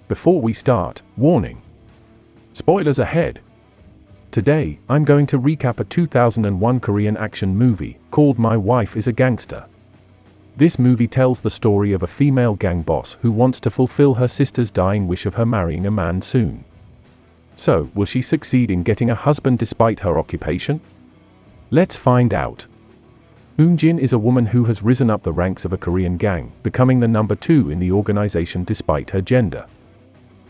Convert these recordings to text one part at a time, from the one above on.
Before we start, warning. Spoilers ahead. Today, I'm going to recap a 2001 Korean action movie called My Wife is a Gangster. This movie tells the story of a female gang boss who wants to fulfill her sister's dying wish of her marrying a man soon. So, will she succeed in getting a husband despite her occupation? Let's find out. Eun-jin is a woman who has risen up the ranks of a Korean gang, becoming the number 2 in the organization despite her gender.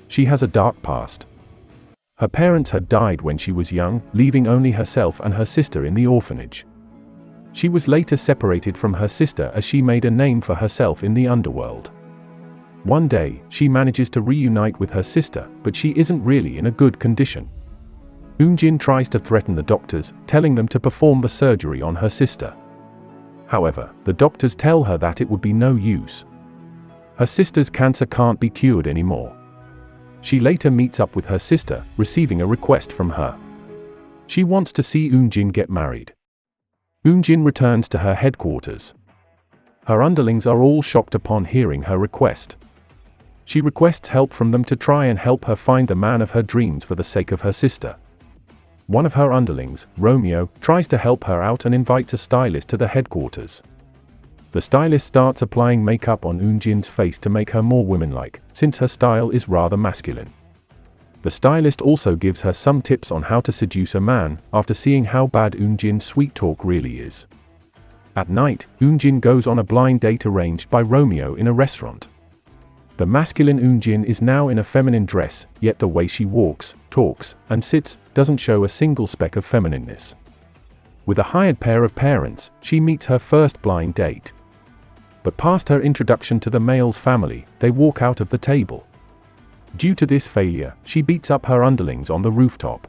She has a dark past. Her parents had died when she was young, leaving only herself and her sister in the orphanage. She was later separated from her sister as she made a name for herself in the underworld. One day, she manages to reunite with her sister, but she isn't really in a good condition. Eun-jin tries to threaten the doctors, telling them to perform the surgery on her sister. However, the doctors tell her that it would be no use. Her sister's cancer can't be cured anymore. She later meets up with her sister, receiving a request from her. She wants to see Eun-jin get married. Eun-jin returns to her headquarters. Her underlings are all shocked upon hearing her request. She requests help from them to try and help her find the man of her dreams for the sake of her sister. One of her underlings, Romeo, tries to help her out and invites a stylist to the headquarters. The stylist starts applying makeup on Eun-jin's face to make her more womanlike, since her style is rather masculine. The stylist also gives her some tips on how to seduce a man, after seeing how bad Eun-jin's sweet talk really is. At night, Eun-jin goes on a blind date arranged by Romeo in a restaurant. The masculine Eun-jin is now in a feminine dress, yet the way she walks, talks, and sits doesn't show a single speck of feminineness. With a hired pair of parents, she meets her first blind date. But past her introduction to the male's family, they walk out of the table. Due to this failure, she beats up her underlings on the rooftop.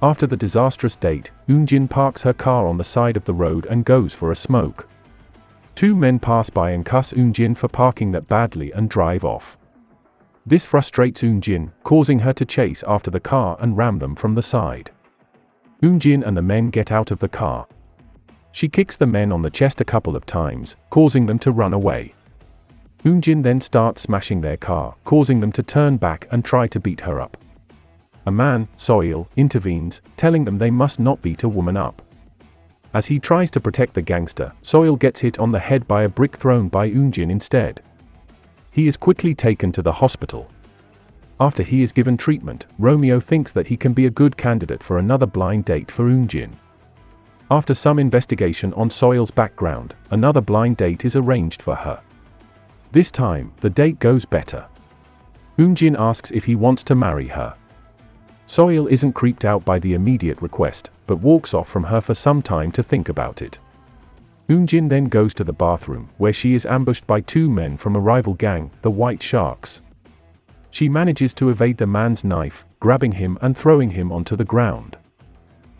After the disastrous date, Eun-jin parks her car on the side of the road and goes for a smoke. 2 men pass by and cuss Eun-jin for parking that badly and drive off. This frustrates Eun-jin, causing her to chase after the car and ram them from the side. Eun-jin and the men get out of the car. She kicks the men on the chest a couple of times, causing them to run away. Eun-jin then starts smashing their car, causing them to turn back and try to beat her up. A man, Soil, intervenes, telling them they must not beat a woman up. As he tries to protect the gangster, Soil gets hit on the head by a brick thrown by Eun-jin instead. He is quickly taken to the hospital. After he is given treatment, Romeo thinks that he can be a good candidate for another blind date for Eun-jin. After some investigation on Soil's background, another blind date is arranged for her. This time, the date goes better. Eun-jin asks if he wants to marry her. Soil isn't creeped out by the immediate request, but walks off from her for some time to think about it. Eun-jin then goes to the bathroom, where she is ambushed by 2 men from a rival gang, the White Sharks. She manages to evade the man's knife, grabbing him and throwing him onto the ground.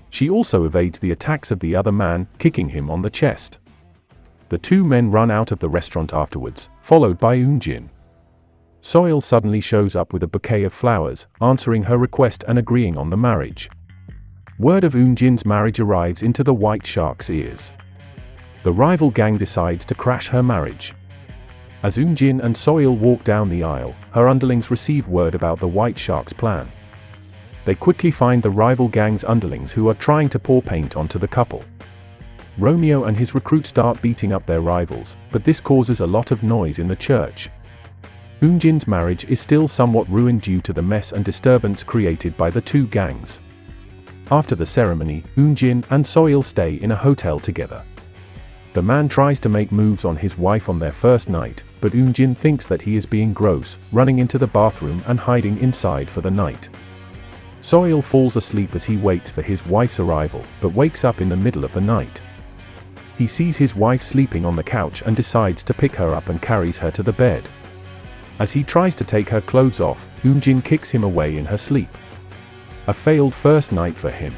She also evades the attacks of the other man, kicking him on the chest. The 2 men run out of the restaurant afterwards, followed by Eun-jin. Soil suddenly shows up with a bouquet of flowers, answering her request and agreeing on the marriage. Word of Eun-jin's marriage arrives into the White Shark's ears. The rival gang decides to crash her marriage. As Eun-jin and Soil walk down the aisle, her underlings receive word about the White Shark's plan. They quickly find the rival gang's underlings who are trying to pour paint onto the couple. Romeo and his recruit start beating up their rivals, but this causes a lot of noise in the church. Eun-jin's marriage is still somewhat ruined due to the mess and disturbance created by the 2 gangs. After the ceremony, Eun-jin and Soil stay in a hotel together. The man tries to make moves on his wife on their first night, but Eun-jin thinks that he is being gross, running into the bathroom and hiding inside for the night. Soil falls asleep as he waits for his wife's arrival, but wakes up in the middle of the night. He sees his wife sleeping on the couch and decides to pick her up and carries her to the bed. As he tries to take her clothes off, Eun-jin kicks him away in her sleep. A failed first night for him.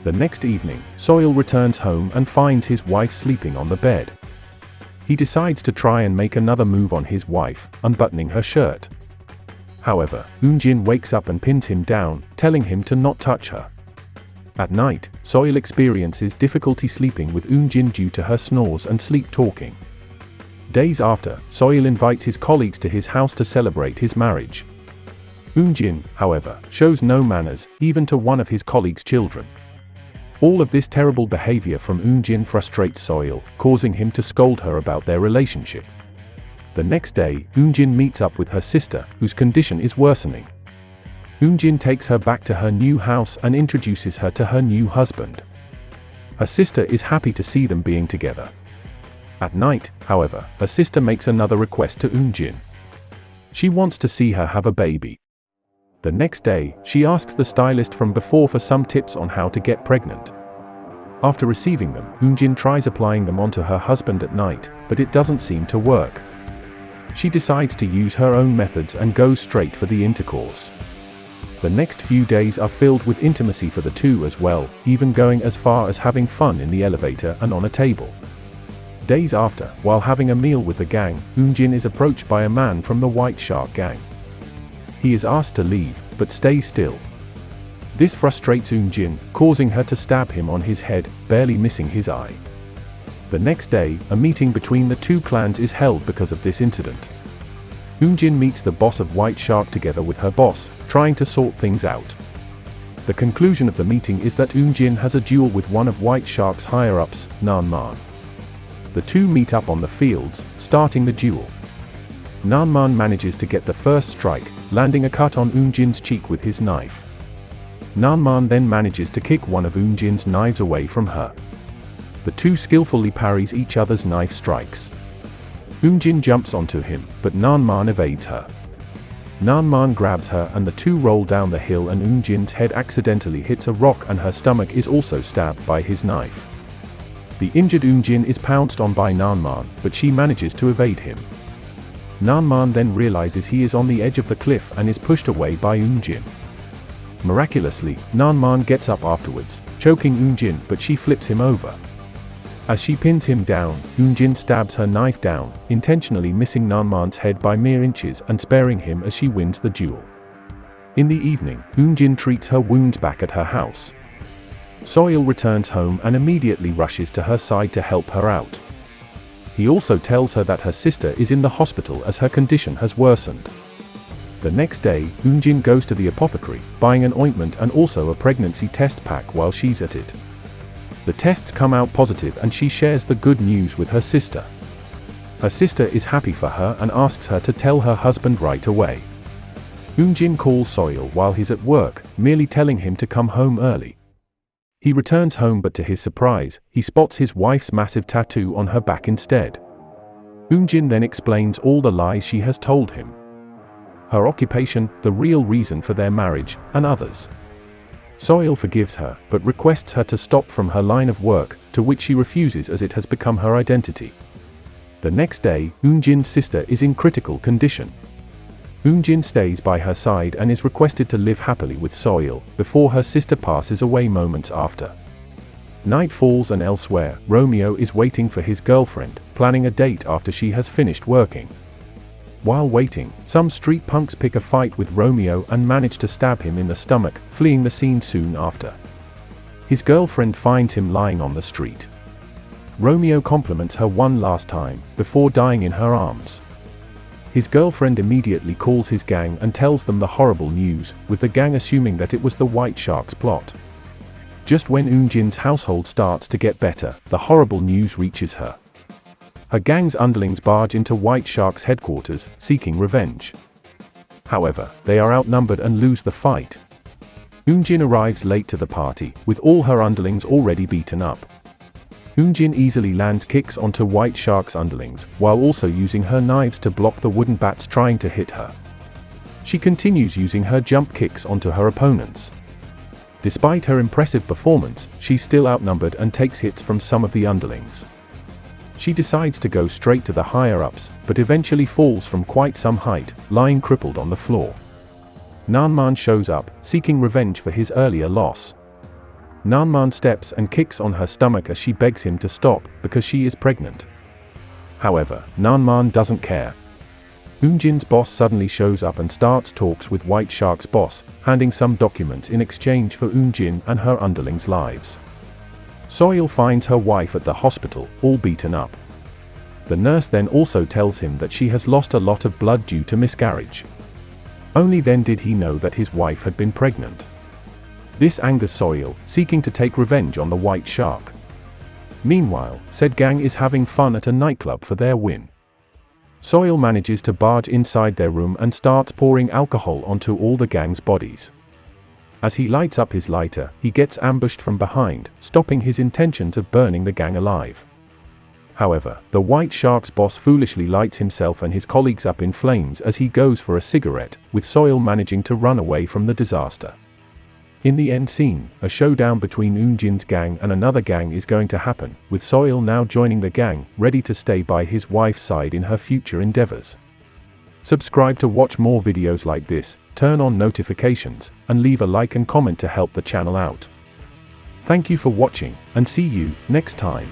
The next evening, Soil returns home and finds his wife sleeping on the bed. He decides to try and make another move on his wife, unbuttoning her shirt. However, Eun-jin wakes up and pins him down, telling him to not touch her. At night, Soil experiences difficulty sleeping with Eun-jin due to her snores and sleep talking. Days after, Soil invites his colleagues to his house to celebrate his marriage. Jin, however, shows no manners, even to one of his colleagues' children. All of this terrible behavior from Jin frustrates Soil, causing him to scold her about their relationship. The next day, Jin meets up with her sister, whose condition is worsening. Jin takes her back to her new house and introduces her to her new husband. Her sister is happy to see them being together. At night, however, her sister makes another request to Jin. She wants to see her have a baby. The next day, she asks the stylist from before for some tips on how to get pregnant. After receiving them, Jin tries applying them onto her husband at night, but it doesn't seem to work. She decides to use her own methods and goes straight for the intercourse. The next few days are filled with intimacy for the two as well, even going as far as having fun in the elevator and on a table. Days after, while having a meal with the gang, Jin is approached by a man from the White Shark gang. He is asked to leave, but stays still. This frustrates Jin, causing her to stab him on his head, barely missing his eye. The next day, a meeting between the two clans is held because of this incident. Jin meets the boss of White Shark together with her boss, trying to sort things out. The conclusion of the meeting is that Jin has a duel with one of White Shark's higher-ups, Nanman. The two meet up on the fields, starting the duel. Nanman manages to get the first strike, landing a cut on Jin's cheek with his knife. Nanman then manages to kick one of Jin's knives away from her. The two skillfully parries each other's knife strikes. Jin jumps onto him, but Nanman evades her. Nanman grabs her and the two roll down the hill and Jin's head accidentally hits a rock and her stomach is also stabbed by his knife. The injured Jin is pounced on by Nanman, but she manages to evade him. Nanman then realizes he is on the edge of the cliff and is pushed away by Jin. Miraculously, Nanman gets up afterwards, choking Jin, but she flips him over. As she pins him down, Jin stabs her knife down, intentionally missing Nanman's head by mere inches and sparing him as she wins the duel. In the evening, Jin treats her wounds back at her house. Soil returns home and immediately rushes to her side to help her out. He also tells her that her sister is in the hospital as her condition has worsened. The next day, Jin goes to the apothecary, buying an ointment and also a pregnancy test pack while she's at it. The tests come out positive and she shares the good news with her sister. Her sister is happy for her and asks her to tell her husband right away. Jin calls Soil while he's at work, merely telling him to come home early. He returns home, but to his surprise, he spots his wife's massive tattoo on her back instead. Jin then explains all the lies she has told him. Her occupation, the real reason for their marriage, and others. Soil forgives her, but requests her to stop from her line of work, to which she refuses as it has become her identity. The next day, Jin's sister is in critical condition. Jin stays by her side and is requested to live happily with Soil, before her sister passes away moments after. Night falls and elsewhere, Romeo is waiting for his girlfriend, planning a date after she has finished working. While waiting, some street punks pick a fight with Romeo and manage to stab him in the stomach, fleeing the scene soon after. His girlfriend finds him lying on the street. Romeo compliments her one last time, before dying in her arms. His girlfriend immediately calls his gang and tells them the horrible news, with the gang assuming that it was the White Shark's plot. Just when Jin's household starts to get better, the horrible news reaches her. Her gang's underlings barge into White Shark's headquarters, seeking revenge. However, they are outnumbered and lose the fight. Jin arrives late to the party, with all her underlings already beaten up. Jin easily lands kicks onto White Shark's underlings, while also using her knives to block the wooden bats trying to hit her. She continues using her jump kicks onto her opponents. Despite her impressive performance, she's still outnumbered and takes hits from some of the underlings. She decides to go straight to the higher-ups, but eventually falls from quite some height, lying crippled on the floor. Nanman shows up, seeking revenge for his earlier loss. Nanman steps and kicks on her stomach as she begs him to stop, because she is pregnant. However, Nanman doesn't care. Jin's boss suddenly shows up and starts talks with White Shark's boss, handing some documents in exchange for Jin and her underlings' lives. Soil finds her wife at the hospital, all beaten up. The nurse then also tells him that she has lost a lot of blood due to miscarriage. Only then did he know that his wife had been pregnant. This angers Soil, seeking to take revenge on the white shark. Meanwhile, said gang is having fun at a nightclub for their win. Soil manages to barge inside their room and starts pouring alcohol onto all the gang's bodies. As he lights up his lighter, he gets ambushed from behind, stopping his intentions of burning the gang alive. However, the white shark's boss foolishly lights himself and his colleagues up in flames as he goes for a cigarette, with Soil managing to run away from the disaster. In the end scene, a showdown between Eun-jin's gang and another gang is going to happen, with Soil now joining the gang, ready to stay by his wife's side in her future endeavors. Subscribe to watch more videos like this, turn on notifications, and leave a like and comment to help the channel out. Thank you for watching, and see you next time.